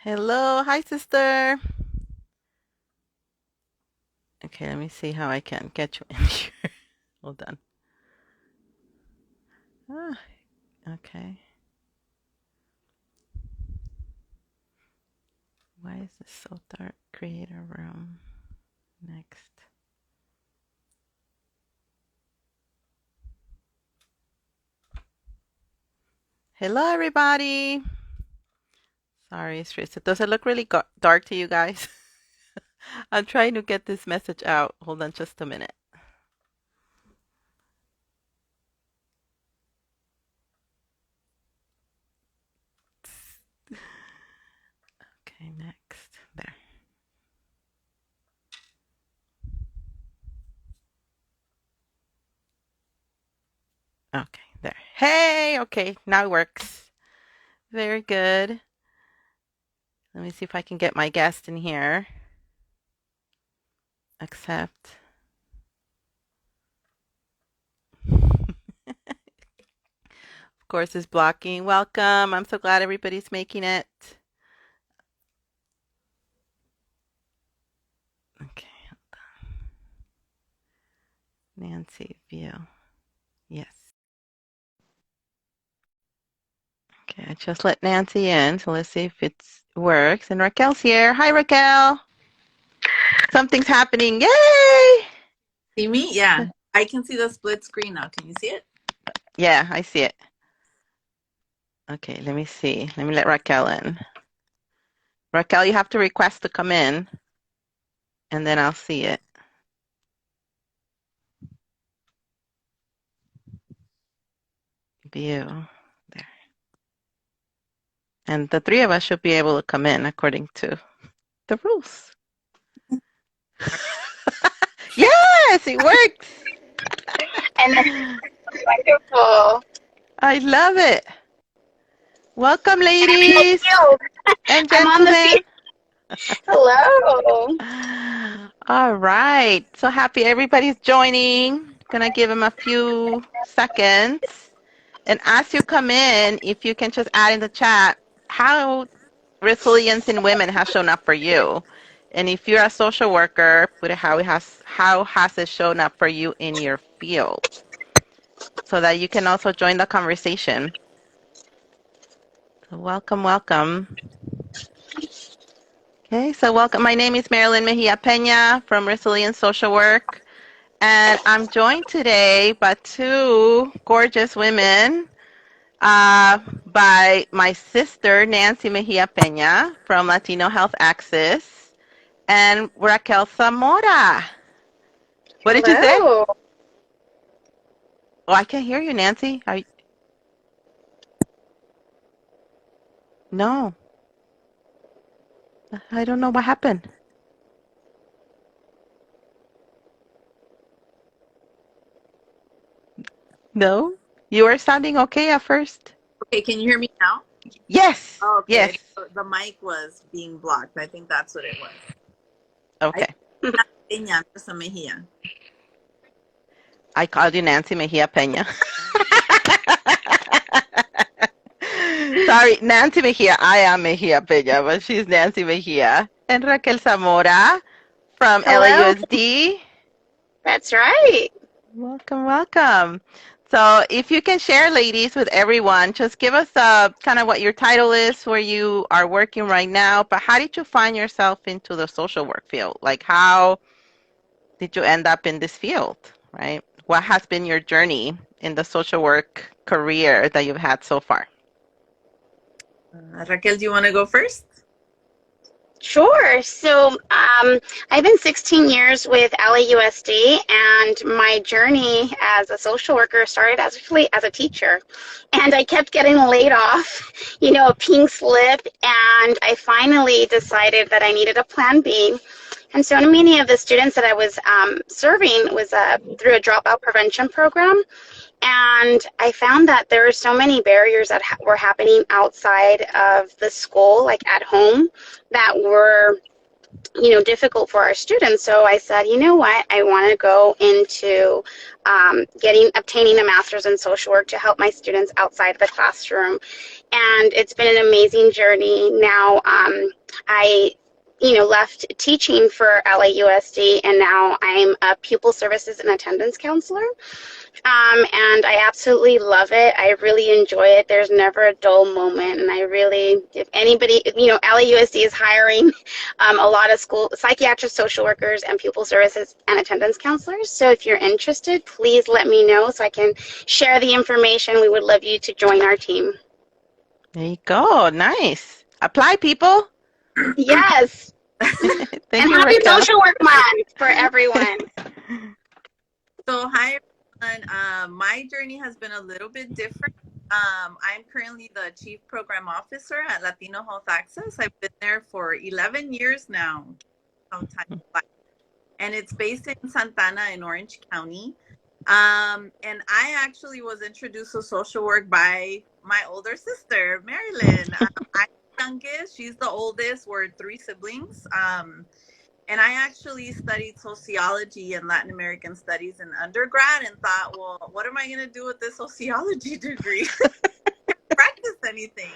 Hello, hi sister. Okay, let me see how I can get you in here. Hold on. Ah, okay. Why is this so dark? Create a room. Next. Hello, everybody. Sorry, Teresa. Does it look really dark to you guys? I'm trying to get this message out. Hold on just a minute. Okay, next. There. Okay, there. Hey, okay, now it works. Very good. Let me see if I can get my guest in here. Accept. Of course, is blocking. Welcome. I'm so glad everybody's making it. Okay, Nancy, view. Yes. Okay, I just let Nancy in, so let's see if it works. And Raquel's here. Hi, Raquel. Something's happening. Yay! See me? Yeah. I can see the split screen now. Can you see it? Yeah, I see it. Okay, let me see. Let me let Raquel in. Raquel, you have to request to come in, and then I'll see it. View. There. And the three of us should be able to come in according to the rules. Yes, it works. And that's wonderful. I love it. Welcome, And I'm in the ladies field. and I'm on the field. gentlemen. Hello. All right. So happy everybody's joining. Gonna give them a few seconds. And as you come in, if you can just add in the chat how resilience in women has shown up for you. And if you're a social worker, put it how has it shown up for you in your field so that you can also join the conversation. So welcome, welcome. Okay, so welcome. My name is Marilyn Mejia Peña from Resilient Social Work, and I'm joined today by two gorgeous women, by my sister, Nancy Mejia Peña from Latino Health Access, and Raquel Zamora. What did you say? Hello. Oh, I can't hear you, Nancy. No, I don't know what happened. No, you were sounding okay at first. Okay, can you hear me now? Yes, Oh, okay. yes. The mic was being blocked. I think that's what it was. I Okay. Peña, Nancy Mejia. I called you Nancy Mejia Peña. Sorry, Nancy Mejia. I am Mejia Peña, but she's Nancy Mejia. And Raquel Zamora from Hello. LAUSD. That's right. Welcome, welcome. So if you can share, ladies, with everyone, just give us kind of what your title is, where you are working right now, but how did you find yourself into the social work field? Like, how did you end up in this field, right? What has been your journey in the social work career that you've had so far? Raquel, do you want to go first? Sure. I've been 16 years with LAUSD, and my journey as a social worker started actually as a teacher. And I kept getting laid off, a pink slip, and I finally decided that I needed a plan B. And so many of the students that I was serving was through a dropout prevention program. And I found that there were so many barriers that were happening outside of the school, like at home, that were difficult for our students. So I said, you know what, I want to go into obtaining a master's in social work to help my students outside the classroom. And it's been an amazing journey. Now I left teaching for LAUSD, and now I'm a pupil services and attendance counselor. And I absolutely love it. I really enjoy it. There's never a dull moment. And I really, if anybody, LAUSD is hiring a lot of school psychiatric social workers and pupil services and attendance counselors. So if you're interested, please let me know so I can share the information. We would love you to join our team. There you go. Nice. Apply, people. Yes. Thank and you, happy Raquel. Social Work Month for everyone. So hi everyone. My journey has been a little bit different. I'm currently the Chief Program Officer at Latino Health Access. I've been there for 11 years now. And it's based in Santana in Orange County. And I actually was introduced to social work by my older sister, Marilyn. I'm the youngest. She's the oldest. We're 3 siblings. And I actually studied sociology and Latin American studies in undergrad and thought, well, what am I going to do with this sociology degree? Can't practice anything.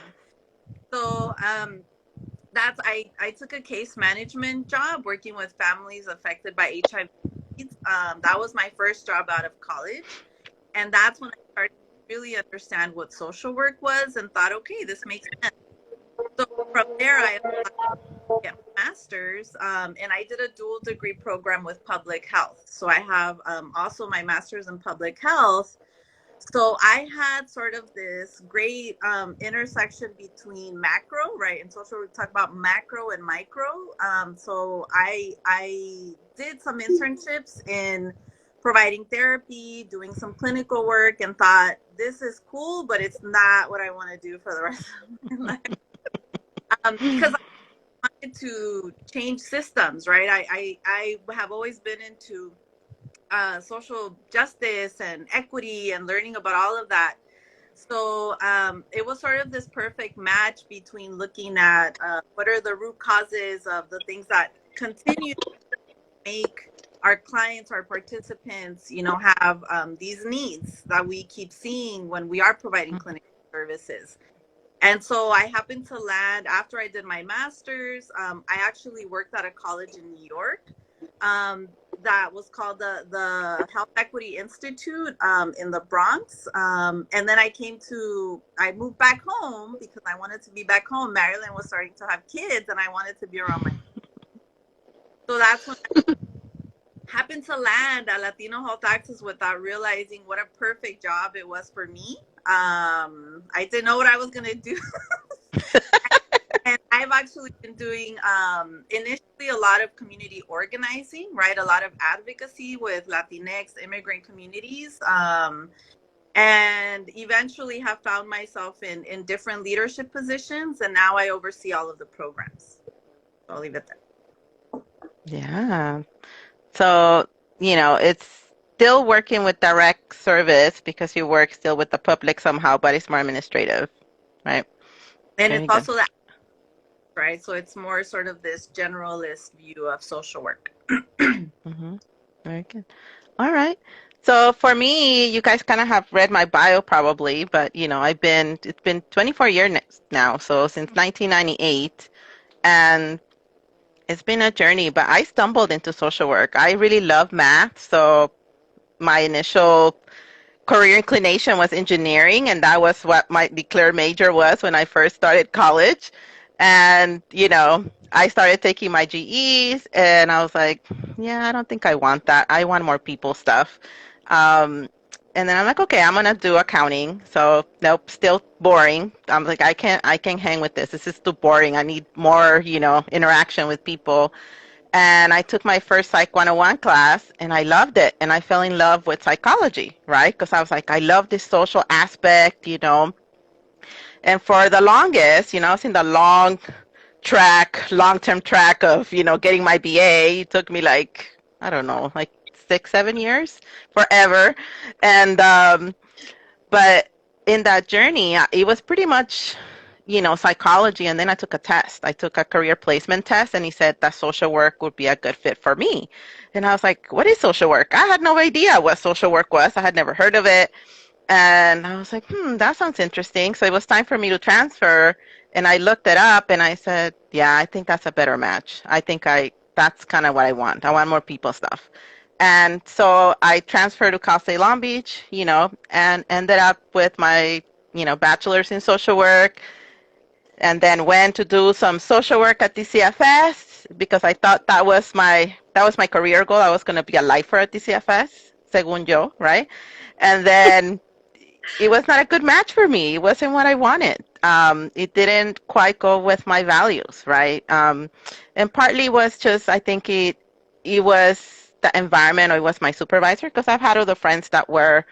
So I took a case management job working with families affected by HIV. That was my first job out of college. And that's when I started to really understand what social work was and thought, okay, this makes sense. So from there, I applied to get my master's, and I did a dual degree program with public health. So I have also my master's in public health. So I had sort of this great intersection between macro, right? And social, we talk about macro and micro. So I did some internships in providing therapy, doing some clinical work, and thought, this is cool, but it's not what I want to do for the rest of my life. Because I wanted to change systems, right? I have always been into social justice and equity and learning about all of that. So it was sort of this perfect match between looking at what are the root causes of the things that continue to make our clients, our participants, have these needs that we keep seeing when we are providing clinical services. And so I happened to land, after I did my master's, I actually worked at a college in New York that was called the Health Equity Institute in the Bronx. And then I moved back home because I wanted to be back home. Marilyn was starting to have kids and I wanted to be around my kids. So that's when I happened to land at Latino Health Access without realizing what a perfect job it was for me. I didn't know what I was going to do. And I've actually been doing initially a lot of community organizing, right? A lot of advocacy with Latinx immigrant communities. And eventually have found myself in different leadership positions. And now I oversee all of the programs. So I'll leave it there. Yeah. So, it's still working with direct service because you work still with the public somehow, but it's more administrative, right? And it's also that, right? So it's more sort of this generalist view of social work. Mm-hmm. Very good. All right. So for me, you guys kind of have read my bio probably, but it's been 24 years now, so since 1998, and it's been a journey, but I stumbled into social work. I really love math, so my initial career inclination was engineering, and that was what my declared major was when I first started college. And, I started taking my GEs, and I was like, yeah, I don't think I want that. I want more people stuff. And then I'm like, okay, I'm gonna do accounting. So nope, still boring. I'm like, I can't hang with this. This is too boring. I need more, interaction with people. And I took my first Psych 101 class, and I loved it. And I fell in love with psychology, right? Because I was like, I love this social aspect, And for the longest, I was in the long-term track of, getting my BA. It took me I don't know, 6, 7 years, forever. And, but in that journey, it was pretty much, psychology, and then I took a test. I took a career placement test, and he said that social work would be a good fit for me. And I was like, what is social work? I had no idea what social work was. I had never heard of it. And I was like, that sounds interesting. So it was time for me to transfer. And I looked it up and I said, yeah, I think that's a better match. That's kind of what I want. I want more people stuff. And so I transferred to Cal State Long Beach, and ended up with my, bachelor's in social work, and then went to do some social work at DCFS because I thought that was my career goal. I was going to be a lifer at DCFS, según yo, right? And then it was not a good match for me. It wasn't what I wanted. It didn't quite go with my values, right? And partly was just, I think it was the environment, or it was my supervisor, because I've had other friends that were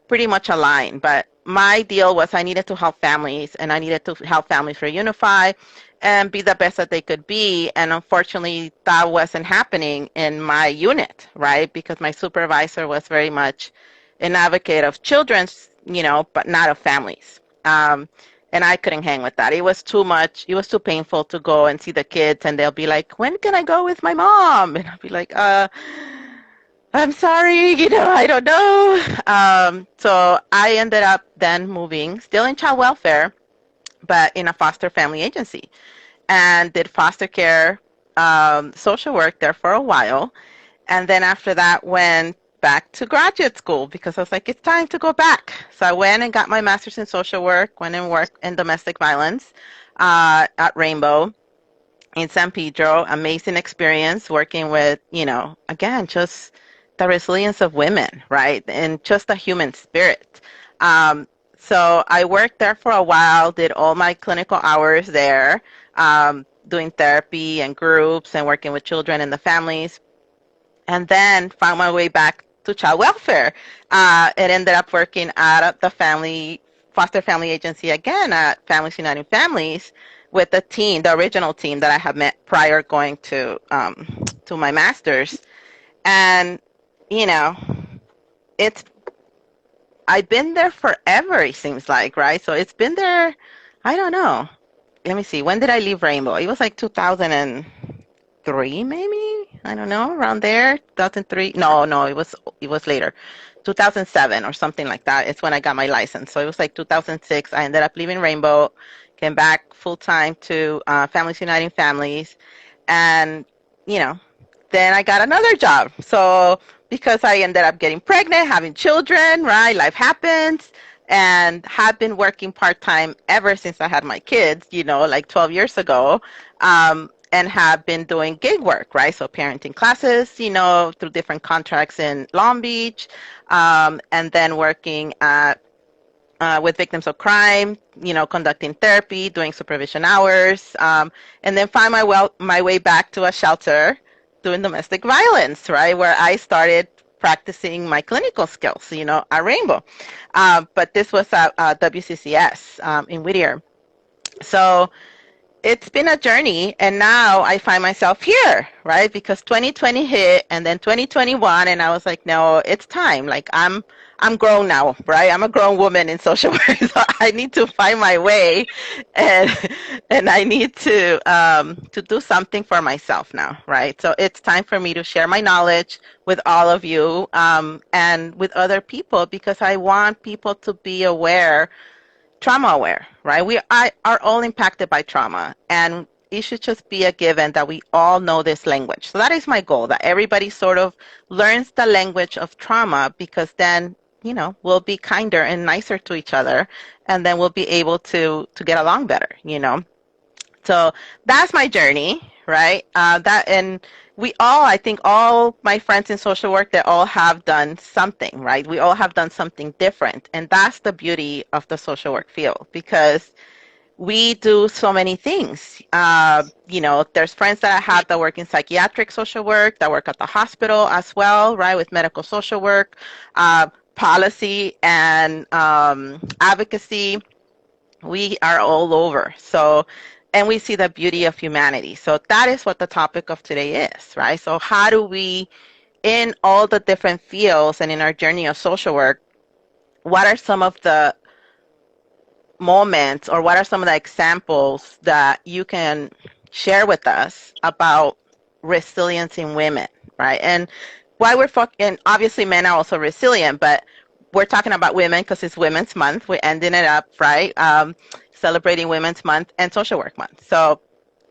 pretty much aligned. But my deal was I needed to help families, and I needed to help families reunify and be the best that they could be. And unfortunately, that wasn't happening in my unit, right? Because my supervisor was very much an advocate of children's, but not of families. And I couldn't hang with that. It was too much. It was too painful to go and see the kids, and they'll be like, when can I go with my mom? And I'll be like, I'm sorry, I don't know. So I ended up then moving, still in child welfare, but in a foster family agency, and did foster care, social work there for a while. And then after that went back to graduate school because I was like, it's time to go back. So I went and got my master's in social work, went and worked in domestic violence at Rainbow in San Pedro. Amazing experience working with, again, just the resilience of women, right? And just the human spirit. So I worked there for a while, did all my clinical hours there, doing therapy and groups and working with children and the families, and then found my way back to child welfare. It ended up working at the foster family agency again at Families Uniting Families with the original team that I had met prior going to my master's. And, it's I've been there forever, it seems like, right? So it's been there, I don't know. Let me see. When did I leave Rainbow? It was like 2003, maybe? I don't know, around there. 2003. No, it was later. 2007 or something like that. It's when I got my license. So it was like 2006. I ended up leaving Rainbow, came back full time to Families Uniting Families, and then I got another job. So because I ended up getting pregnant, having children, right? Life happens, and have been working part-time ever since I had my kids, like 12 years ago, and have been doing gig work, right? So parenting classes, through different contracts in Long Beach, and then working with victims of crime, conducting therapy, doing supervision hours, and then find my way back to a shelter doing domestic violence, right, where I started practicing my clinical skills, at Rainbow. But this was at WCCS in Whittier. So it's been a journey, and now I find myself here, right? Because 2020 hit, and then 2021, and I was like, no, it's time. Like I'm grown now, right? I'm a grown woman in social work, so I need to find my way, and I need to do something for myself now, right? So it's time for me to share my knowledge with all of you, and with other people, because I want people to be trauma aware, right? We are all impacted by trauma, and it should just be a given that we all know this language. So that is my goal, that everybody sort of learns the language of trauma, because then, we'll be kinder and nicer to each other, and then we'll be able to get along better, So that's my journey, right? And I think all my friends in social work, they all have done something, right? We all have done something different. And that's the beauty of the social work field, because we do so many things. There's friends that I have that work in psychiatric social work, that work at the hospital as well, right, with medical social work, policy, and advocacy. We are all over. So, and we see the beauty of humanity. So that is what the topic of today is, right? So how do we, in all the different fields and in our journey of social work, what are some of the moments, or what are some of the examples that you can share with us about resilience in women, right? And why and obviously men are also resilient, but we're talking about women because it's Women's Month. We're ending it up, right? Celebrating Women's Month and Social Work Month. So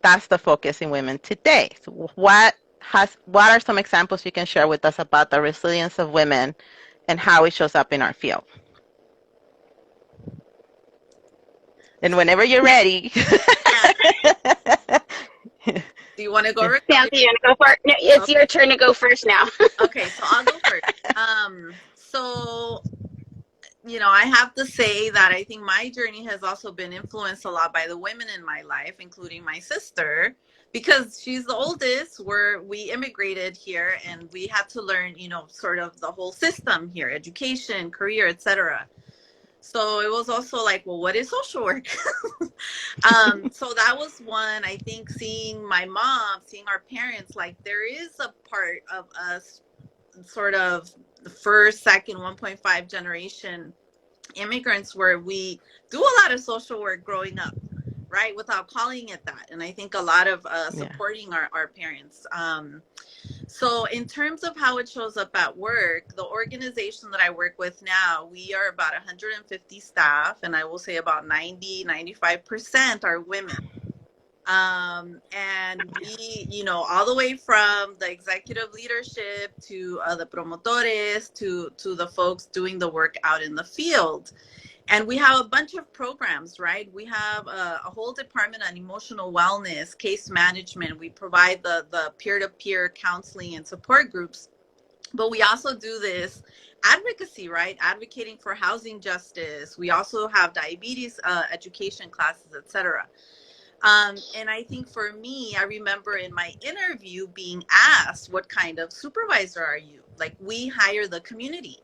that's the focus in women today. So what are some examples you can share with us about the resilience of women and how it shows up in our field? And whenever you're ready. Do you want to go, Raquel? Nancy, you want to go for it? No, it's your turn to go first now. Okay, so I'll go first. So, I have to say that I think my journey has also been influenced a lot by the women in my life, including my sister, because she's the oldest. We immigrated here and we had to learn, sort of the whole system here, education, career, etc. So it was also like, well, what is social work? So that was one. I think seeing my mom, seeing our parents, like there is a part of us, sort of the first, second, 1.5 generation immigrants, where we do a lot of social work growing up, right, without calling it that. And I think a lot of supporting our parents. So in terms of how it shows up at work, the organization that I work with now, we are about 150 staff, and I will say about 95% are women. And we, all the way from the executive leadership to the promotores to the folks doing the work out in the field. And we have a bunch of programs, right? We have a whole department on emotional wellness, case management. We provide the peer-to-peer counseling and support groups. But we also do this advocacy, right? Advocating for housing justice. We also have diabetes education classes, etc. And I think for me, I remember in my interview being asked, what kind of supervisor are you? Like, we hire the community.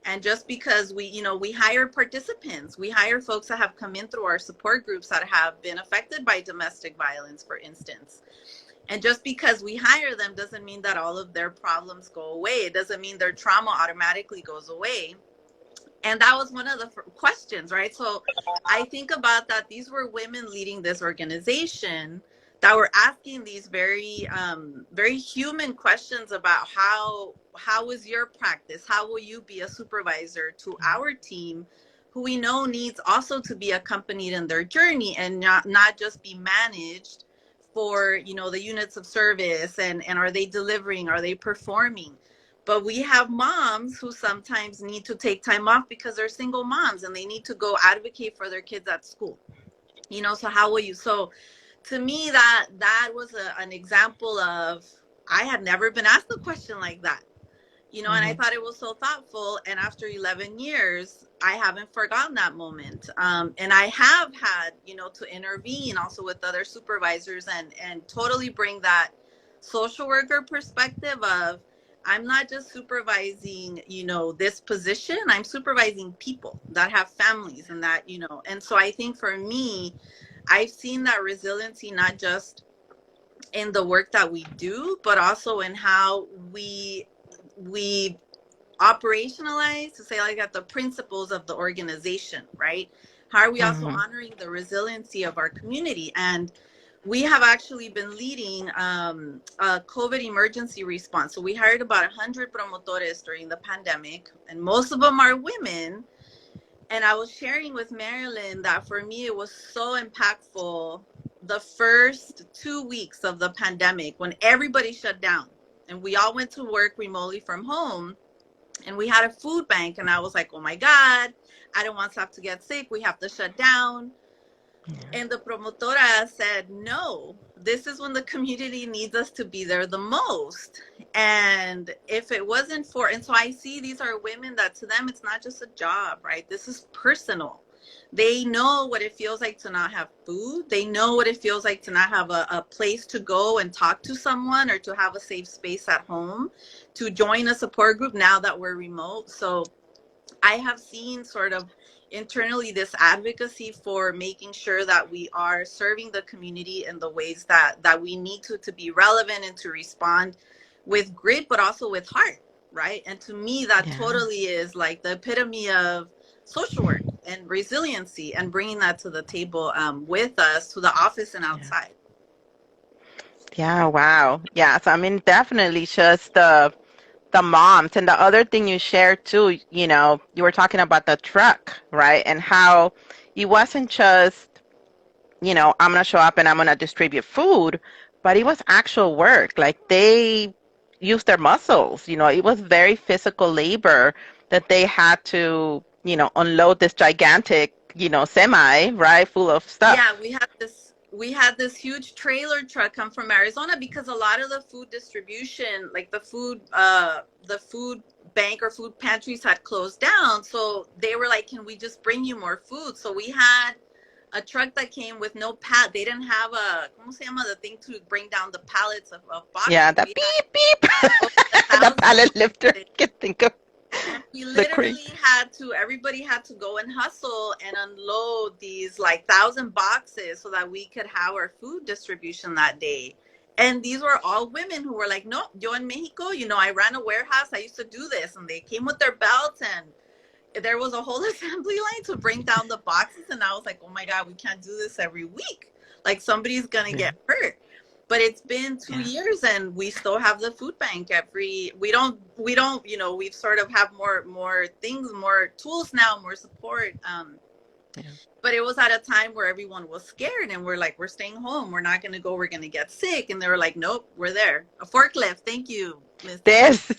And just because we hire participants, we hire folks that have come in through our support groups that have been affected by domestic violence, for instance. And just because we hire them doesn't mean that all of their problems go away. It doesn't mean their trauma automatically goes away. And that was one of the questions, right? So I think about that. These were women leading this organization that were asking these very, very human questions about how is your practice? How will you be a supervisor to our team, who we know needs also to be accompanied in their journey and not just be managed for, the units of service and are they delivering? Are they performing? But we have moms who sometimes need to take time off because they're single moms and they need to go advocate for their kids at school. So how will you? So to me, that was an example of, I had never been asked a question like that, and I thought it was so thoughtful. And after 11 years, I haven't forgotten that moment. And I have had, to intervene also with other supervisors and totally bring that social worker perspective of, I'm not just supervising, this position. I'm supervising people that have families and that, and so I think for me, I've seen that resiliency not just in the work that we do, but also in how we operationalize, to say like that, the principles of the organization, right? How are we also honoring the resiliency of our community? And we have actually been leading a COVID emergency response. So we hired about 100 promotores during the pandemic, and most of them are women. And I was sharing with Marilyn that for me, it was so impactful the first 2 weeks of the pandemic when everybody shut down and we all went to work remotely from home, and we had a food bank. And I was like, oh my God, I don't want staff to get sick. We have to shut down. Yeah. And the promotora said, no, this is when the community needs us to be there the most. And if it wasn't for, and so I see these are women that to them, it's not just a job, right? This is personal. They know what it feels like to not have food. They know what it feels like to not have a place to go and talk to someone, or to have a safe space at home, to join a support group now that we're remote. So I have seen sort of internally this advocacy for making sure that we are serving the community in the ways that we need to be relevant and to respond with grit, but also with heart, right? And to me, that totally is like the epitome of social work. and resiliency, and bringing that to the table with us to the office and outside. Yeah, wow. Yeah, so I mean, definitely just the moms. And the other thing you shared too, you know, you were talking about the truck, right? And how it wasn't just, you know, I'm going to show up and I'm going to distribute food, but it was actual work. Like they used their muscles, you know, it was very physical labor that they had to, you know, unload this gigantic, you know, semi, right, full of Yeah, stuff. we had this huge trailer truck come from Arizona, because a lot of the food distribution, like the food bank or food pantries had closed down. So they were like, can we just bring you more food? So we had a truck that came with no pad. They didn't have a, ¿cómo se llama? The thing to bring down the pallets of Yeah, boxes. the We had beep, beep, over the 1,000 pallet lifter. boxes. Can think of And we the crate. literally had to, everybody had to go and hustle and unload these like 1,000 boxes so that we could have our food distribution that day. And these were all women who were like, no, yo in Mexico, you know, I ran a warehouse. I used to do this. And they came with their belts, and there was a whole assembly line to bring down the boxes. And I was like, oh my God, we can't do this every week. Like somebody's going to get hurt. But it's been 2 years and we still have the food bank we don't, you know, we've sort of have more things, more tools now, more support. But it was at a time where everyone was scared and we're like, we're staying home. We're not going to go. We're going to get sick. And they were like, nope, we're there. A forklift. Thank you, Miss. This.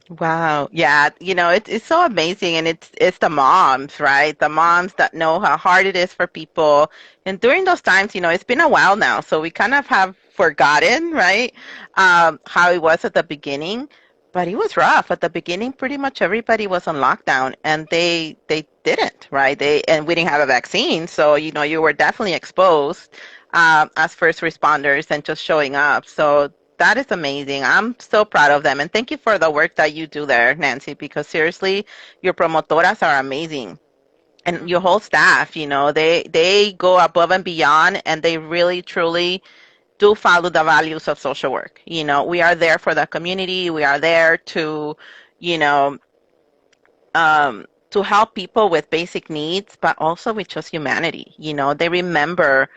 Wow. Yeah, you know, it's so amazing, and it's the moms, right? The moms that know how hard it is for people. And during those times, you know, it's been a while now, so we kind of have forgotten, right? How it was at the beginning, but it was rough at the beginning. Pretty much everybody was on lockdown, and they didn't, right? And we didn't have a vaccine, so you know, you were definitely exposed as first responders and just showing up. So that is amazing. I'm so proud of them. And thank you for the work that you do there, Nancy, because seriously, your promotoras are amazing. And your whole staff, you know, they go above and beyond, and they really, truly do follow the values of social work. You know, we are there for the community. We are there to, you know, to help people with basic needs, but also with just humanity. You know, they remember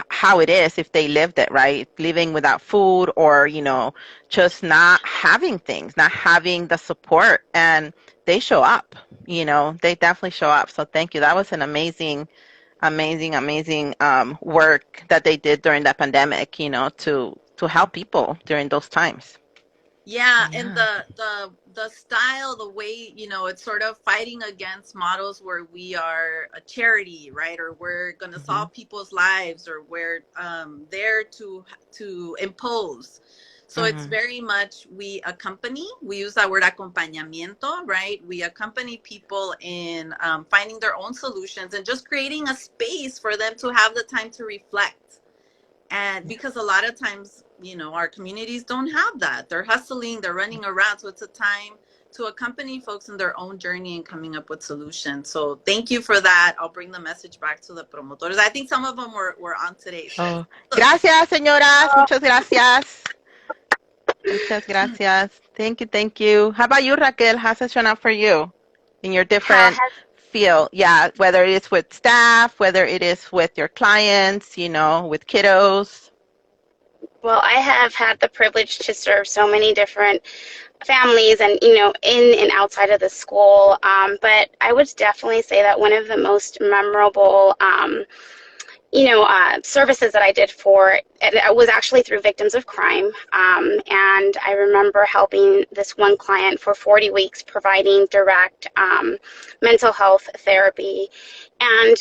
how it is if they lived it, right? Living without food, or, you know, just not having things, not having the support. And they show up, you know, they definitely show up. So thank you. That was an amazing, amazing, amazing work that they did during the pandemic, you know, to help people during those times. Yeah, and the style, the way, you know, it's sort of fighting against models where we are a charity, right? Or we're going to solve people's lives, or we're there to impose. So it's very much we accompany. We use that word acompañamiento, right? We accompany people in finding their own solutions and just creating a space for them to have the time to reflect. And because a lot of times, you know, our communities don't have that. They're hustling, they're running around. So it's a time to accompany folks in their own journey and coming up with solutions. So thank you for that. I'll bring the message back to the promotores. I think some of them were on today. Oh, gracias, señoras. Muchas gracias. Muchas gracias. Thank you, thank you. How about you, Raquel? How's it shown up for you in your different field? Yeah, whether it is with staff, whether it is with your clients, you know, with kiddos. Well, I have had the privilege to serve so many different families and, you know, in and outside of the school. But I would definitely say that one of the most memorable services that I did for it was actually through victims of crime. And I remember helping this one client for 40 weeks, providing direct mental health therapy. And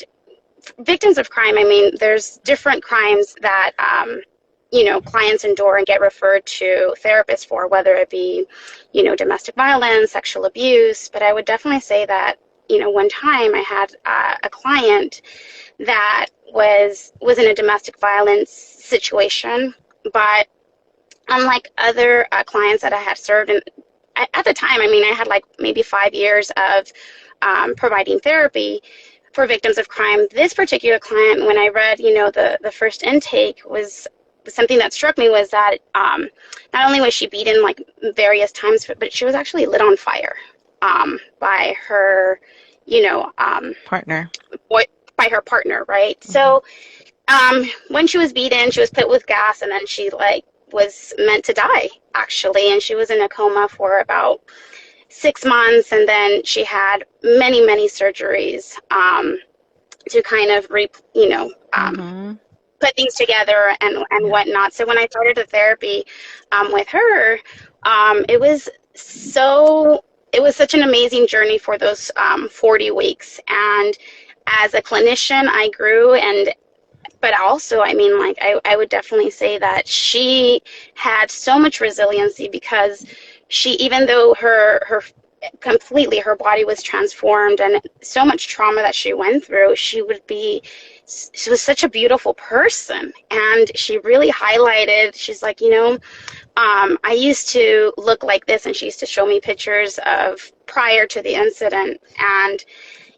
victims of crime, I mean, there's different crimes that, clients endure and get referred to therapists for, whether it be, domestic violence, sexual abuse. But I would definitely say that, one time I had a client that was in a domestic violence situation, but unlike other clients that I had served, and at the time, I mean, I had like maybe 5 years of providing therapy for victims of crime. This particular client, when I read, the first intake, was something that struck me was that not only was she beaten like various times, but she was actually lit on fire by her, you know, Partner. boy, by her partner, right? Mm-hmm. So when she was beaten, she was put with gas, and then she like was meant to die actually, and she was in a coma for about 6 months, and then she had many surgeries to kind of Mm-hmm. put things together and Yeah. whatnot. So when I started the therapy with her, it was so it was such an amazing journey for those 40 weeks. And as a clinician, I grew, and but also, I mean, like I would definitely say that she had so much resiliency because she, even though her completely her body was transformed and so much trauma that she went through, she was such a beautiful person. And she really highlighted, she's like, I used to look like this, and she used to show me pictures of prior to the incident. And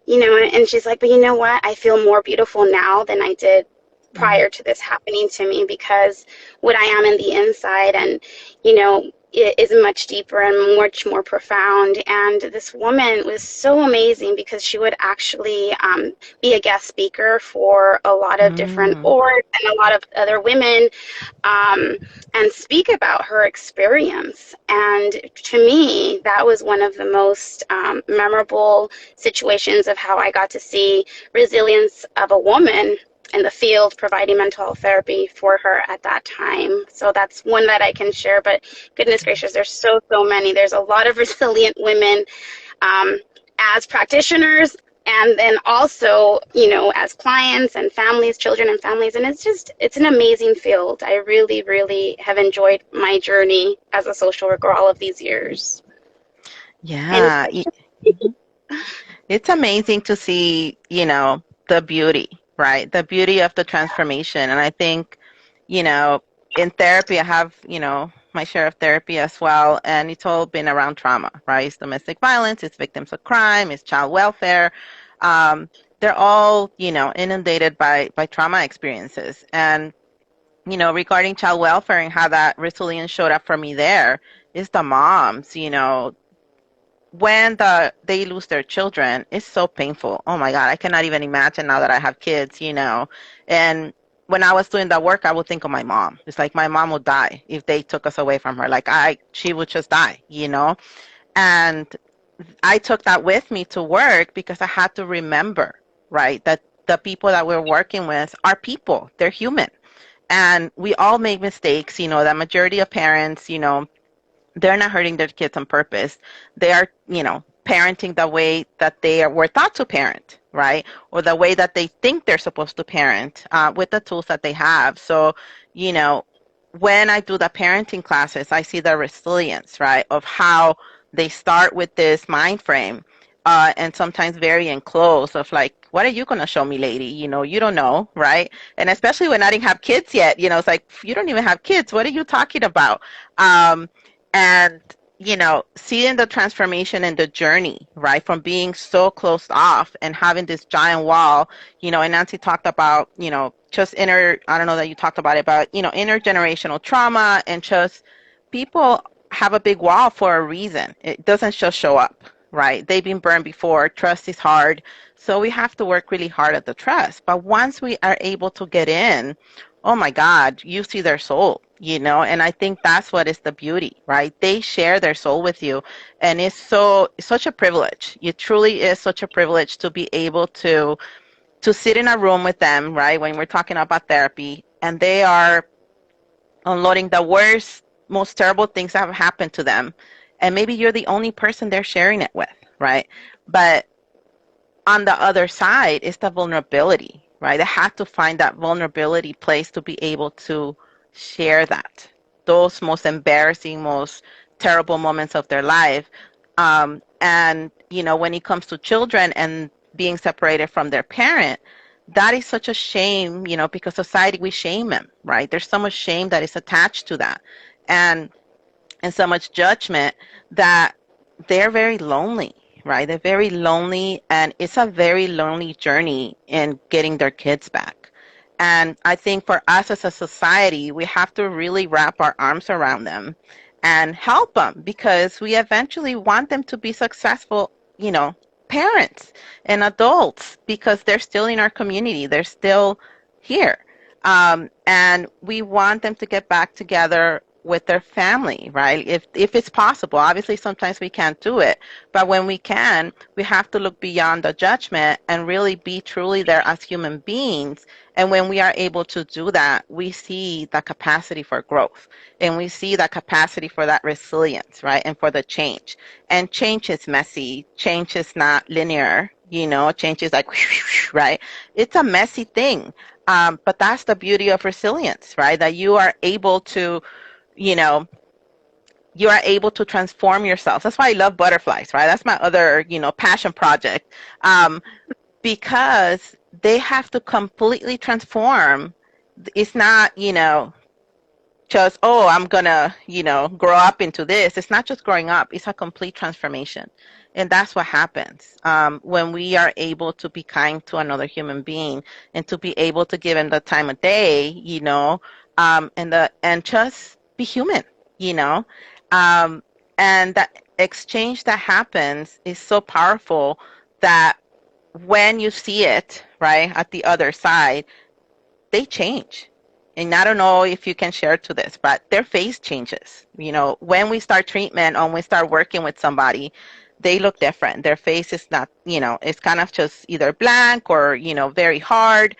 and she's like, but you know what, I feel more beautiful now than I did Mm-hmm. prior to this happening to me, because what I am in the inside, and it is much deeper and much more profound. And this woman was so amazing because she would actually be a guest speaker for a lot of different Mm-hmm. boards and a lot of other women, um, and speak about her experience. And to me, that was one of the most memorable situations of how I got to see resilience of a woman in the field providing mental health therapy for her at that time. So that's one that I can share. But goodness gracious, there's so many. There's a lot of resilient women um, as practitioners, and then also, as clients and families, children and families. And it's an amazing field. I really have enjoyed my journey as a social worker all of these years. And Yeah. Mhm. It's amazing to see, the beauty, right? The beauty of the transformation. And I think, you know, in therapy, I have, my share of therapy as well. And it's all been around trauma, right? It's domestic violence, it's victims of crime, it's child welfare. Um, they're all, inundated by trauma experiences. And, regarding child welfare and how that resilience showed up for me there is the moms, when they lose their children, it's so painful. Oh my God, I cannot even imagine now that I have kids, And when I was doing that work, I would think of my mom. It's like my mom would die if they took us away from her. Like she would just die. And I took that with me to work because I had to remember, right, that the people that we're working with are people. They're human. And we all make mistakes, the majority of parents, they're not hurting their kids on purpose. They are, parenting the way that were taught to parent, right? Or the way that they think they're supposed to parent with the tools that they have. So, you know, when I do the parenting classes, I see the resilience, right, of how they start with this mind frame and sometimes very enclosed of like, what are you going to show me, lady? You don't know, right? And especially when I didn't have kids yet, it's like, you don't even have kids. What are you talking about? Um, and seeing the transformation and the journey, right, from being so closed off and having this giant wall, and Nancy talked about, just I don't know that you talked about it, but intergenerational trauma, and just people have a big wall for a reason. It doesn't just show up, right? They've been burned before. Trust is hard, so we have to work really hard at the trust. But once we are able to get in, oh my God, you see their soul, and I think that's what is the beauty, right? They share their soul with you, and it's such a privilege. It truly is such a privilege to be able to sit in a room with them, right? When we're talking about therapy, and they are unloading the worst, most terrible things that have happened to them, and maybe you're the only person they're sharing it with, right? But on the other side is the vulnerability, right? They have to find that vulnerability place to be able to share those most embarrassing, most terrible moments of their life. And, when it comes to children and being separated from their parent, that is such a shame, because society, we shame them, right? There's so much shame that is attached to that. And so much judgment that they're very lonely, right? They're very lonely, and it's a very lonely journey in getting their kids back. And I think for us as a society, we have to really wrap our arms around them and help them, because we eventually want them to be successful, parents and adults, because they're still in our community. They're still here. And we want them to get back together with their family, right? If it's possible. Obviously, sometimes we can't do it, but when we can, we have to look beyond the judgment and really be truly there as human beings. And when we are able to do that, we see the capacity for growth, and we see that capacity for that resilience, right? And for the change. And change is messy. Change is not linear. Change is like, right? It's a messy thing. But that's the beauty of resilience, right? That you are able to, you know, you are able to transform yourself. That's why I love butterflies, right? That's my other, passion project, because they have to completely transform. It's not, just, oh, I'm gonna, grow up into this. It's not just growing up. It's a complete transformation. And that's what happens when we are able to be kind to another human being and to be able to give him the time of day, and just be human, you know. And that exchange that happens is so powerful that when you see it, right, at the other side, they change. And I don't know if you can share to this, but their face changes. When we start treatment or when we start working with somebody, they look different. Their face is not, it's kind of just either blank or, very hard.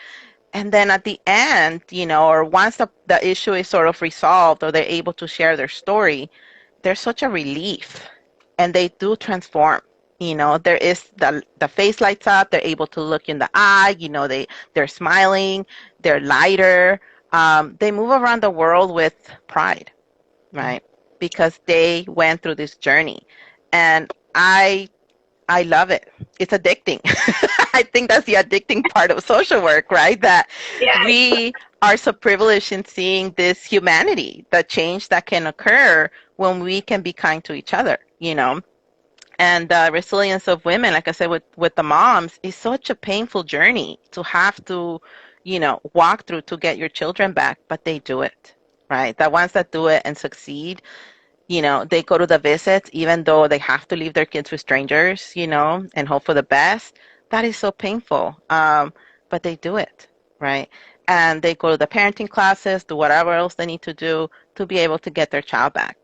And then at the end, or once the issue is sort of resolved or they're able to share their story, there's such a relief, and they do transform. There is the face lights up. They're able to look in the eye. They're smiling. They're lighter. They move around the world with pride, right? Because they went through this journey, and I love it. It's addicting. I think that's the addicting part of social work, right? That Yeah. we are so privileged in seeing this humanity, the change that can occur when we can be kind to each other, And the resilience of women, like I said, with the moms, is such a painful journey to have to, walk through to get your children back, but they do it, right? The ones that do it and succeed, they go to the visits, even though they have to leave their kids with strangers, and hope for the best. That is so painful. But they do it, right? And they go to the parenting classes, do whatever else they need to do to be able to get their child back,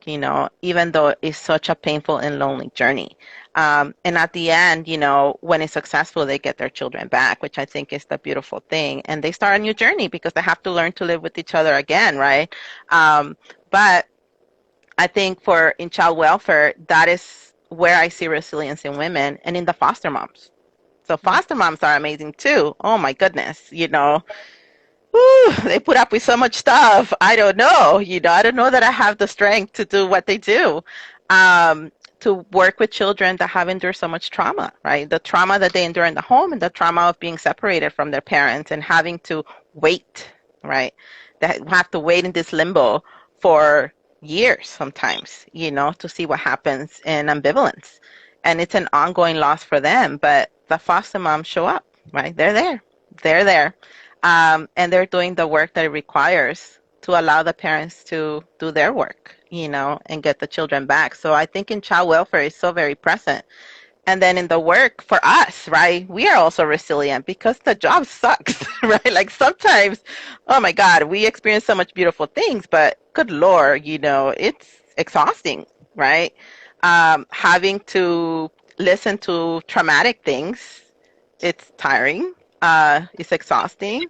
even though it's such a painful and lonely journey. And at the end, when it's successful, they get their children back, which I think is the beautiful thing. And they start a new journey because they have to learn to live with each other again, right? But I think in child welfare, that is where I see resilience in women and in the foster moms. So foster moms are amazing too. Oh my goodness, they put up with so much stuff. I don't know, I don't know that I have the strength to do what they do. To work with children that have endured so much trauma, right? The trauma that they endure in the home and the trauma of being separated from their parents and having to wait, right? They have to wait in this limbo for years sometimes, to see what happens in ambivalence. And it's an ongoing loss for them, but the foster moms show up, right? They're there. They're there. And they're doing the work that it requires to allow the parents to do their work, and get the children back. So I think in child welfare is so very present. And then in the work for us, right, we are also resilient because the job sucks, right? Like sometimes, oh my God, we experience so much beautiful things, but good Lord, it's exhausting, right? Having to listen to traumatic things, it's tiring, it's exhausting,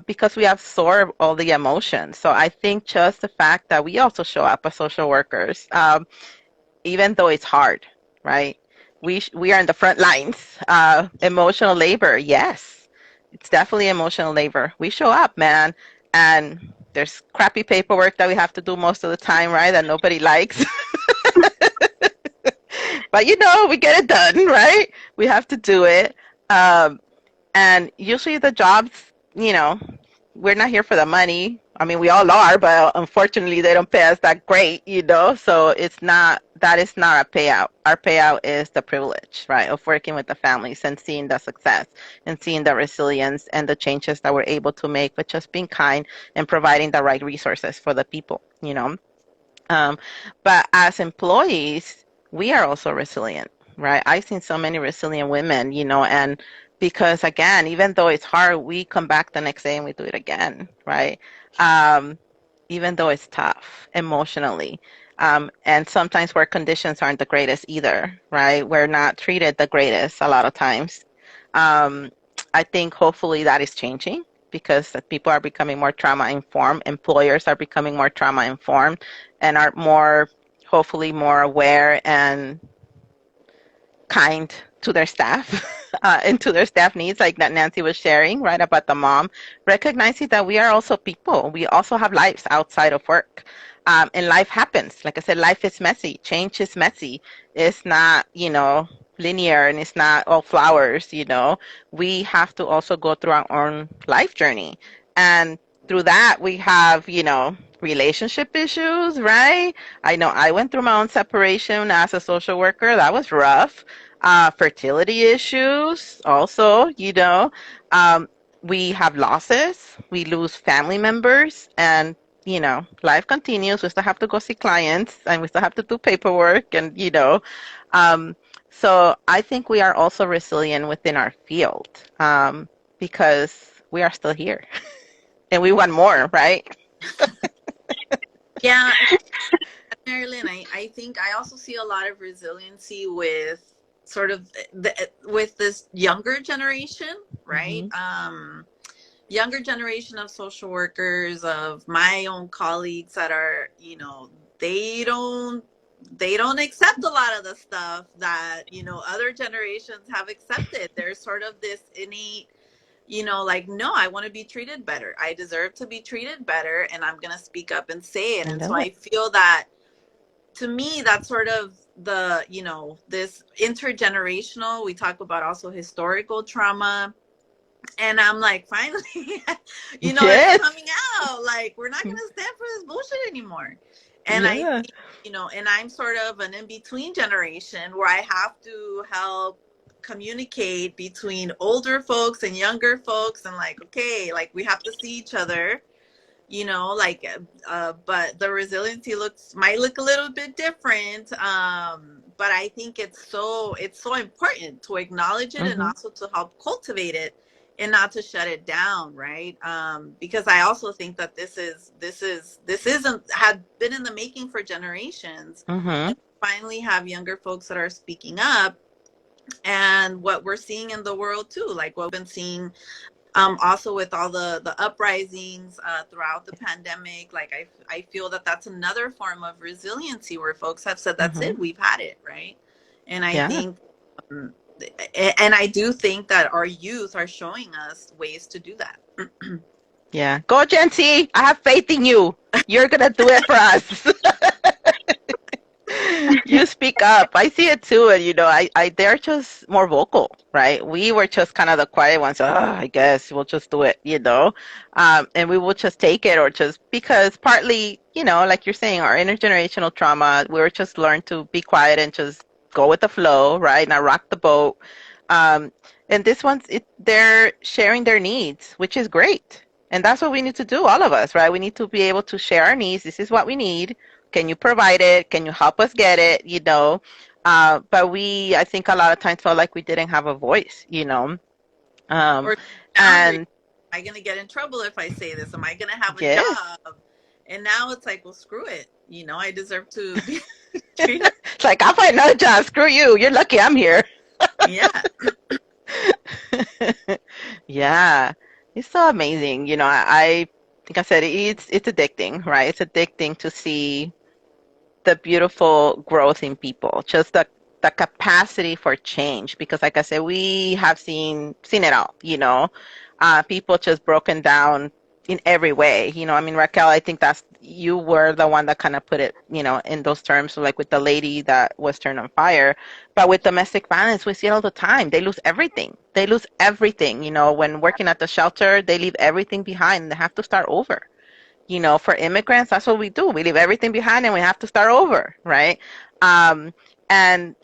because we absorb all the emotions. So I think just the fact that we also show up as social workers, even though it's hard, right? We are in the front lines. Emotional labor, yes, it's definitely emotional labor. We show up, man, and there's crappy paperwork that we have to do most of the time, right? That nobody likes. But we get it done, right? We have to do it. And usually the jobs, we're not here for the money. I mean, we all are, but unfortunately they don't pay us that great, so it's not that is not our payout. Our payout is the privilege, right, of working with the families and seeing the success and seeing the resilience and the changes that we're able to make with just being kind and providing the right resources for the people, you know. Um, but as employees, we are also resilient, right? I've seen so many resilient women, you know, and because again, even though it's hard, we come back the next day and we do it again, right? Um, even though it's tough emotionally. And sometimes where conditions aren't the greatest either, right? We're not treated the greatest a lot of times. Um, I think hopefully that is changing because people are becoming more trauma informed, employers are becoming more trauma informed, and are more, hopefully, more aware and kind to their staff and to their staff needs, like that Nancy was sharing, right, about the mom, recognizing that we are also people. We also have lives outside of work. And life happens. Like I said, life is messy. Change is messy. It's not, you know, linear and it's not all flowers, you know. We have to also go through our own life journey. And through that, we have, you know, relationship issues, right? I know I went through my own separation as a social worker. That was rough. Fertility issues, also, you know. Um, we have losses. We lose family members, and you know, life continues. We still have to go see clients, and we still have to do paperwork, and you know. Um, so I think we are also resilient within our field because we are still here, and we want more, right? Yeah, Marilyn, I think I also see a lot of resiliency with sort of with this younger generation, right? Mm-hmm. Younger generation of social workers, of my own colleagues that are, you know, they don't accept a lot of the stuff that, you know, other generations have accepted. There's sort of this innate, you know, like, no, I want to be treated better. I deserve to be treated better, and I'm going to speak up and say it. I And so know I it. feel that, to me, that's sort of the, you know, this intergenerational, we talk about also historical trauma. And I'm like, finally, you know, it's Yes. coming out. Like, we're not going to stand for this bullshit anymore. And I Yeah. think, you know, and I'm sort of an in between generation where I have to help communicate between older folks and younger folks, and like, okay, like, we have to see each other, you know, like, but the resiliency might look a little bit different. But I think it's so important to acknowledge it and Mm-hmm. also to help cultivate it and not to shut it down, right? Because I also think that this isn't had been in the making for generations, Mm-hmm. and finally have younger folks that are speaking up. And what we're seeing in the world too, like what we've been seeing, also with all the uprisings throughout the pandemic, like I feel that that's another form of resiliency where folks have said, that's Mm-hmm. it, we've had it, right? And I Yeah. think, um, and I do think that our youth are showing us ways to do that. Yeah. Go, Jency. I have faith in you. You're gonna do it for us. You speak up. I see it too, and you know, they're just more vocal, right? We were just kind of the quiet ones. Oh, I guess we'll just do it, you know, and we will just take it, or just because partly, you know, like you're saying, our intergenerational trauma, we were just learned to be quiet and just go with the flow, right? Not rock the boat. Um, and this one's they're sharing their needs, which is great. And that's what we need to do, all of us, right? We need to be able to share our needs. This is what we need. Can you provide it? Can you help us get it? You know, but I think a lot of times felt like we didn't have a voice, you know. Um, Or boundaries. and Am I going to get in trouble if I say this? Am I going to have a yes, job? And now it's like, well, screw it. You know, I deserve to be treated. it's like, I'll find another job. Screw you. You're lucky I'm here. Yeah. Yeah, it's so amazing. You know, I think I said it's addicting, right? It's addicting to see the beautiful growth in people, just the capacity for change. Because, like I said, we have seen it all. You know, people just broken down in every way. You know, I mean, Raquel, I think you were the one that kind of put it, you know, in those terms, so like with the lady that was turned on fire. But with domestic violence, we see it all the time. They lose everything. They lose everything. You know, when working at the shelter, they leave everything behind and they have to start over. for immigrants, that's what we do. We leave everything behind and we have to start over, right? And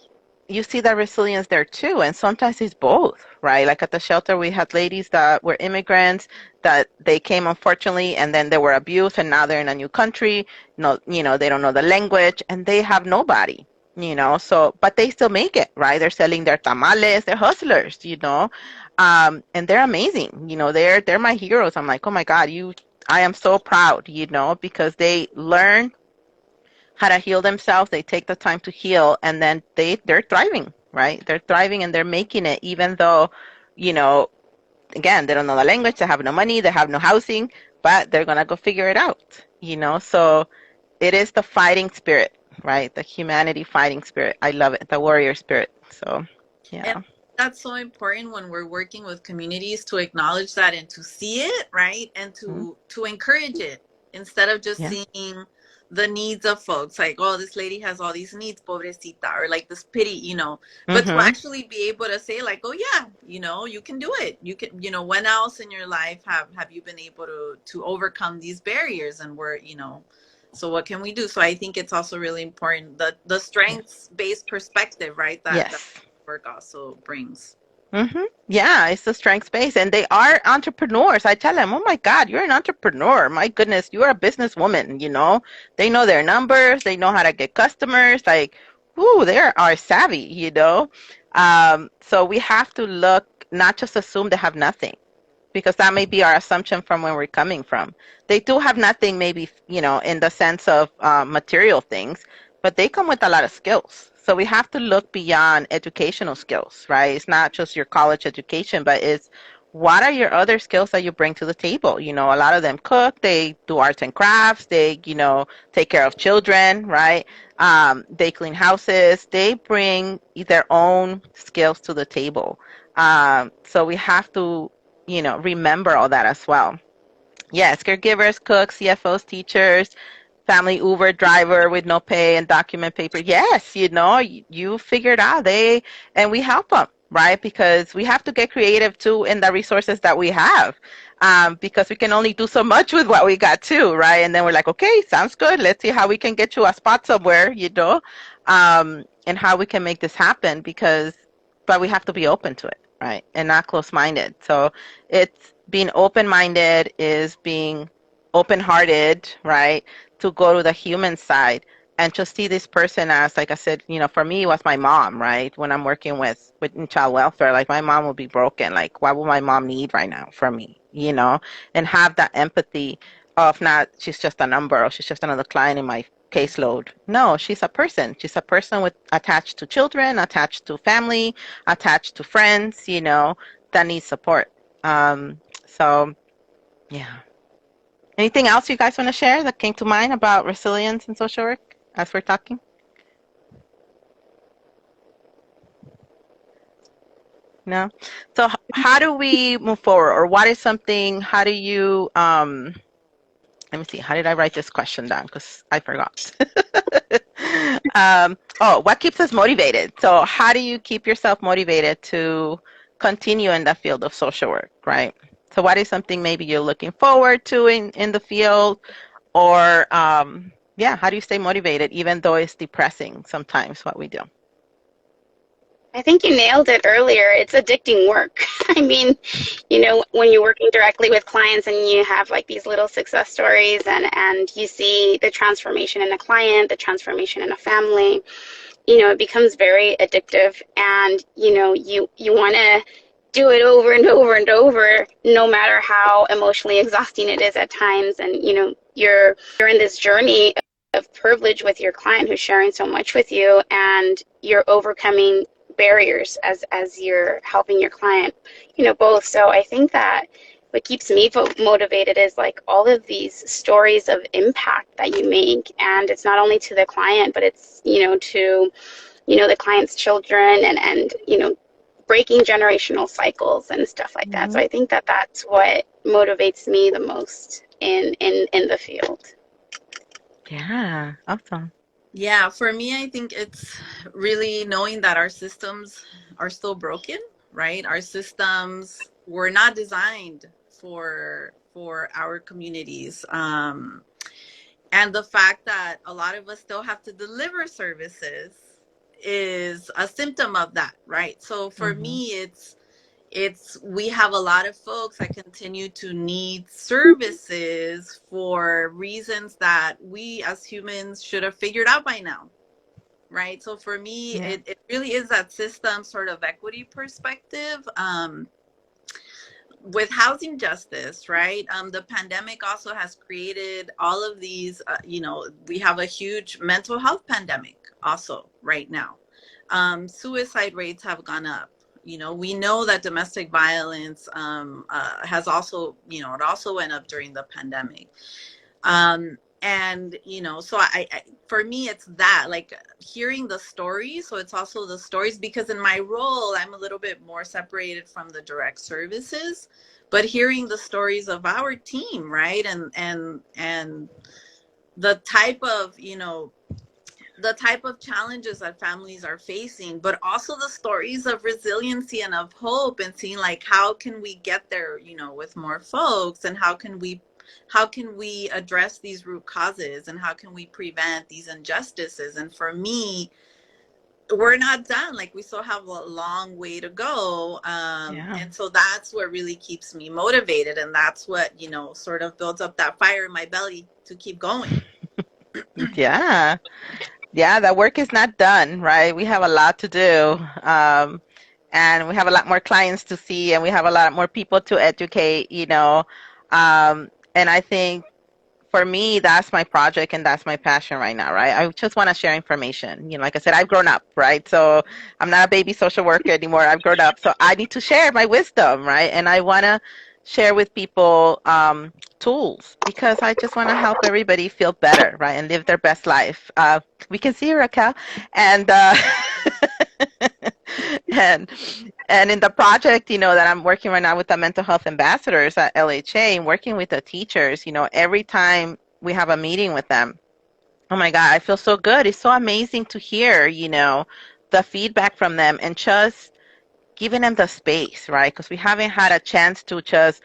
you see that resilience there too. And sometimes it's both, right? Like at the shelter, we had ladies that were immigrants that they came unfortunately, and then they were abused, and now they're in a new country. No, they don't know the language, and they have nobody. So, but they still make it, right? They're selling their tamales, they're hustlers. And they're amazing. They're my heroes. I'm like, oh my God, I am so proud, because they learn how to heal themselves. They take the time to heal, and then they're thriving, right? They're thriving and they're making it, even though, you know, again, they don't know the language, they have no money, they have no housing, but they're gonna go figure it out. So it is the fighting spirit, right? The humanity fighting spirit. I love it, the warrior spirit. So, And yeah. that's so important when we're working with communities, to acknowledge that and to see it, right? And Mhm. to encourage it, instead of just Yeah. seeing the needs of folks, like, oh, this lady has all these needs, pobrecita, or like this pity. But to Mhm. actually be able to say, like, oh yeah, you can do it. You can, when else in your life have you been able to overcome these barriers, and so what can we do? So I think it's also really important, the Yeah. strengths based perspective, right? That Yes. work also brings. Yeah, it's the strength space, and they are entrepreneurs. I tell them, "Oh my God, you're an entrepreneur! My goodness, you are a businesswoman." They know their numbers, they know how to get customers. Like, whoo, they are savvy. So we have to look, not just assume they have nothing, because that may be our assumption from where we're coming from. They do have nothing, maybe, in the sense of material things, but they come with a lot of skills. So we have to look beyond educational skills, right? It's not just your college education, but it's what are your other skills that you bring to the table? A lot of them cook, they do arts and crafts, they, take care of children, right? They clean houses, they bring their own skills to the table. So we have to remember all that as well. Yes, caregivers, cooks, CFOs, teachers, family Uber driver with no pay and document paper. Yes, you figured out and we help them, right? Because we have to get creative too in the resources that we have, because we can only do so much with what we got too, right? And then we're like, okay, sounds good. Let's see how we can get you a spot somewhere, and how we can make this happen, but we have to be open to it, right? And not close-minded. So it's being open-minded is being open-hearted, right? To go to the human side and just see this person as, like I said, for me, it was my mom, right? When I'm working with in child welfare, like my mom will be broken. Like, what will my mom need right now from me, and have that empathy of not, she's just a number or she's just another client in my caseload. No, she's a person. She's a person with attached to children, attached to family, attached to friends, that needs support. So yeah. Anything else you guys want to share that came to mind about resilience in social work as we're talking? No? So how do we move forward, or what is something, how do you, let me see, how did I write this question down? Because I forgot. What keeps us motivated? So how do you keep yourself motivated to continue in the field of social work, right? So what is something maybe you're looking forward to in the field, or yeah, how do you stay motivated even though it's depressing sometimes what we do? I think you nailed it earlier. It's addicting work. I mean, when you're working directly with clients and you have like these little success stories, and you see the transformation in a client, the transformation in a family, it becomes very addictive, and you want to do it over and over and over, no matter how emotionally exhausting it is at times. And you're in this journey of privilege with your client who's sharing so much with you, and you're overcoming barriers as you're helping your client, both. So I think that what keeps me motivated is like all of these stories of impact that you make, and it's not only to the client, but it's to the client's children, and breaking generational cycles and stuff like that. So Mhm. I think that that's what motivates me the most in the field. Yeah, awesome. Yeah, for me, I think it's really knowing that our systems are still broken, right? Our systems were not designed for our communities. And the fact that a lot of us still have to deliver services is a symptom of that, right? So for me, it's we have a lot of folks that continue to need services for reasons that we as humans should have figured out by now, right? So for me, Yeah. it really is that system sort of equity perspective. With housing justice, right? The pandemic also has created all of these, we have a huge mental health pandemic also right now. Suicide rates have gone up. We know that domestic violence has also, it also went up during the pandemic. And so I for me it's that, like, hearing the stories. So it's also the stories, because in my role I'm a little bit more separated from the direct services, but hearing the stories of our team, right? And the type of challenges that families are facing, but also the stories of resiliency and of hope, and seeing like how can we get there, with more folks, and how can we address these root causes, and how can we prevent these injustices. And for me, we're not done. Like, we still have a long way to go. And so that's what really keeps me motivated, and that's what sort of builds up that fire in my belly to keep going. Yeah. Yeah, the work is not done, right? We have a lot to do. And we have a lot more clients to see, and we have a lot more people to educate. And I think for me, that's my project and that's my passion right now, right? I just want to share information. Like I said, I've grown up, right? So I'm not a baby social worker anymore. I've grown up. So I need to share my wisdom, right? And I want to share with people tools, because I just want to help everybody feel better, right? And live their best life. We can see you, Raquel. And, and, and in the project, that I'm working right now with the mental health ambassadors at LHA, and working with the teachers, every time we have a meeting with them, oh my God, I feel so good. It's so amazing to hear, the feedback from them, and just giving them the space, right? Because we haven't had a chance to just,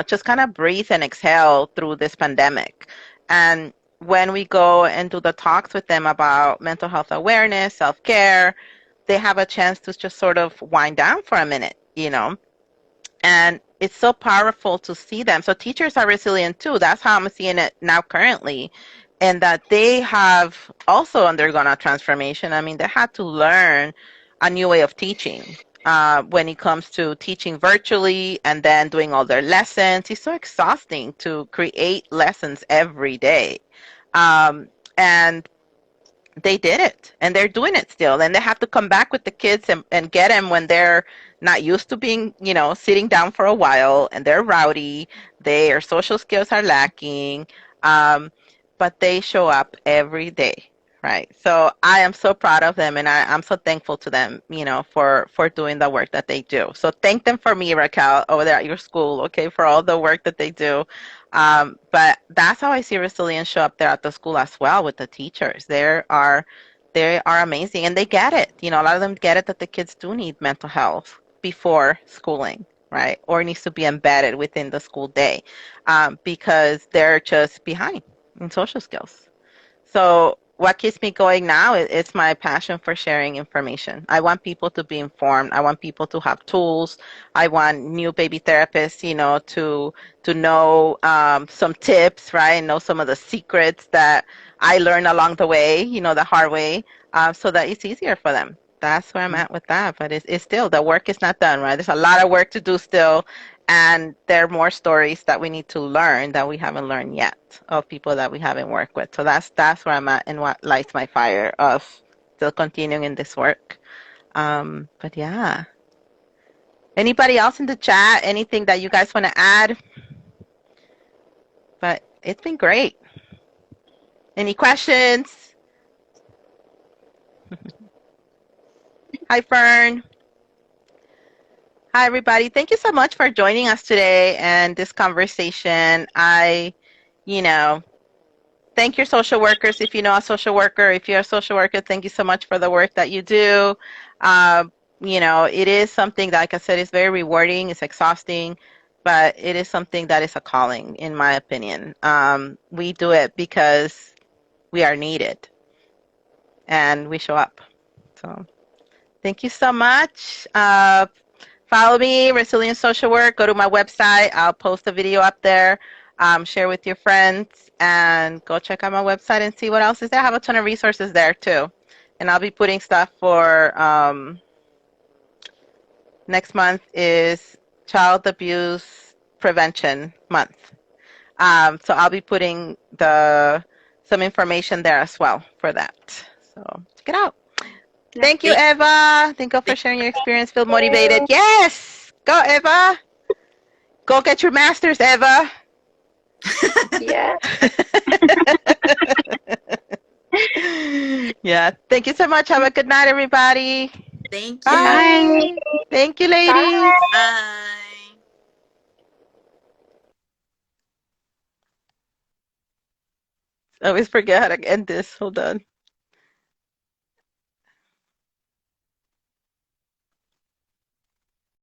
just kind of breathe and exhale through this pandemic. And when we go and do the talks with them about mental health awareness, self-care, they have a chance to just sort of wind down for a minute. And it's so powerful to see them. So teachers are resilient too. That's how I'm seeing it now currently. And that they have also undergone a transformation. I mean, they had to learn a new way of teaching when it comes to teaching virtually and then doing all their lessons. It's so exhausting to create lessons every day. And they did it, and they're doing it still, and they have to come back with the kids and get them when they're not used to being, sitting down for a while, and they're rowdy, their social skills are lacking, but they show up every day, right? So I am so proud of them, and I'm so thankful to them, for doing the work that they do. So thank them for me, Raquel, over there at your school, okay, for all the work that they do. But that's how I see resilience show up there at the school as well with the teachers. They are amazing, and they get it. A lot of them get it that the kids do need mental health before schooling, right? Or needs to be embedded within the school day, because they're just behind in social skills. So what keeps me going now is my passion for sharing information. I want people to be informed. I want people to have tools. I want new baby therapists, to know some tips, right? Know some of the secrets that I learned along the way, the hard way, so that it's easier for them. That's where I'm at with that. But it's still, the work is not done, right? There's a lot of work to do still. And there are more stories that we need to learn that we haven't learned yet, of people that we haven't worked with. So that's where I'm at, and what lights my fire of still continuing in this work. But yeah. Anybody else in the chat? Anything that you guys want to add? But it's been great. Any questions? Hi, Fern. Hi, everybody. Thank you so much for joining us today and this conversation. Thank your social workers. If you know a social worker, if you're a social worker, thank you so much for the work that you do. It is something that, like I said, is very rewarding. It's exhausting. but it is something that is a calling, in my opinion. We do it because we are needed and we show up. So thank you so much. Follow me, Resilient Social Work. Go to my website. I'll post a video up there. Share with your friends and go check out my website and see what else is there. I have a ton of resources there too. And I'll be putting stuff for next month is Child Abuse Prevention Month. So I'll be putting some information there as well for that. So check it out. Thank you, Thank, Eva. Thank you for thank sharing your experience. Feel motivated. Yes. Go, Eva. Go get your master's, Eva. Yeah. Yeah. Thank you so much. Have a good night, everybody. thank Good you. night. Bye. Thank you, ladies. Bye. Bye. I always forget how to end this. Hold on.